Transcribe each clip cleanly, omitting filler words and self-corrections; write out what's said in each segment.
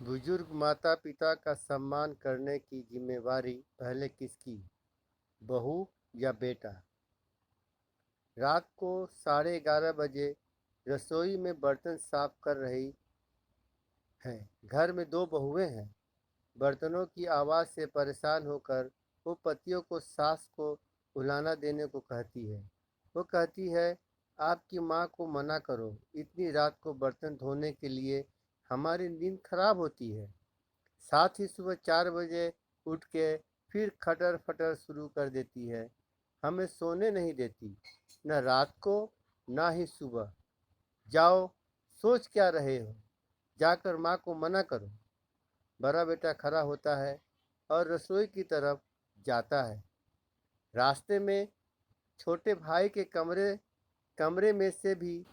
बुजुर्ग माता पिता का सम्मान करने की जिम्मेवारी पहले किसकी, बहू या बेटा? रात को 11:30 बजे रसोई में बर्तन साफ कर रही है। घर में दो बहुएं हैं। बर्तनों की आवाज़ से परेशान होकर वो पतियों को सास को उलाना देने को कहती है। वो कहती है, आपकी माँ को मना करो, इतनी रात को बर्तन धोने के लिए हमारी नींद खराब होती है। साथ ही सुबह 4 बजे उठ के फिर खटर फटर शुरू कर देती है। हमें सोने नहीं देती, न रात को ना ही सुबह। जाओ, सोच क्या रहे हो, जाकर माँ को मना करो। बड़ा बेटा खड़ा होता है और रसोई की तरफ जाता है। रास्ते में छोटे भाई के कमरे कमरे में से भी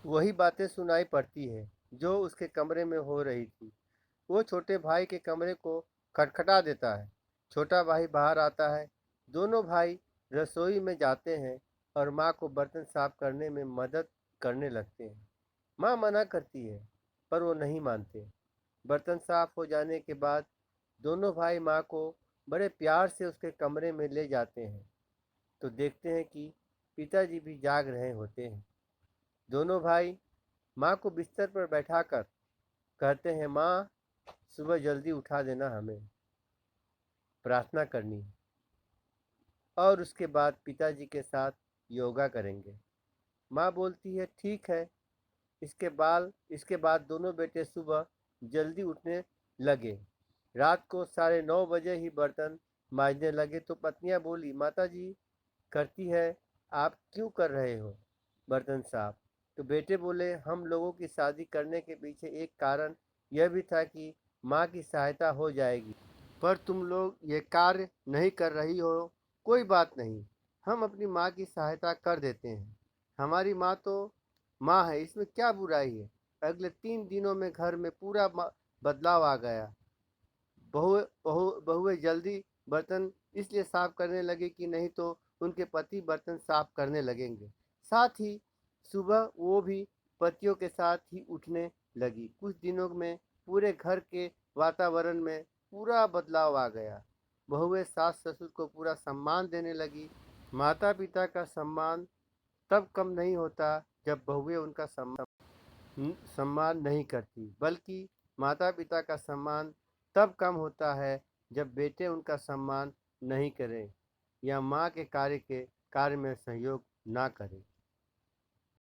वही बातें सुनाई पड़ती है जो उसके कमरे में हो रही थी। वो छोटे भाई के कमरे को खटखटा देता है। छोटा भाई बाहर आता है। दोनों भाई रसोई में जाते हैं और माँ को बर्तन साफ करने में मदद करने लगते हैं। माँ मना करती है पर वो नहीं मानते। बर्तन साफ हो जाने के बाद दोनों भाई माँ को बड़े प्यार से उसके कमरे में ले जाते हैं तो देखते हैं कि पिताजी भी जाग रहे होते हैं। दोनों भाई माँ को बिस्तर पर बैठाकर कहते हैं, माँ, सुबह जल्दी उठा देना, हमें प्रार्थना करनी है और उसके बाद पिताजी के साथ योगा करेंगे। माँ बोलती है, ठीक है। इसके बाद दोनों बेटे सुबह जल्दी उठने लगे। रात को 9:30 बजे ही बर्तन मांजने लगे तो पत्नियां बोली, माता जी करती है, आप क्यों कर रहे हो बर्तन साफ? तो बेटे बोले, हम लोगों की शादी करने के पीछे एक कारण यह भी था कि माँ की सहायता हो जाएगी, पर तुम लोग ये कार्य नहीं कर रही हो। कोई बात नहीं, हम अपनी माँ की सहायता कर देते हैं। हमारी माँ तो माँ है, इसमें क्या बुराई है? अगले 3 दिनों में घर में पूरा बदलाव आ गया। बहुएं जल्दी बर्तन इसलिए साफ करने लगे कि नहीं तो उनके पति बर्तन साफ करने लगेंगे। साथ ही सुबह वो भी पतियों के साथ ही उठने लगी। कुछ दिनों में पूरे घर के वातावरण में पूरा बदलाव आ गया। बहुएं सास ससुर को पूरा सम्मान देने लगी। माता पिता का सम्मान तब कम नहीं होता जब बहुएं उनका सम्मान नहीं करती, बल्कि माता पिता का सम्मान तब कम होता है जब बेटे उनका सम्मान नहीं करें या माँ के कार्य में सहयोग ना करें।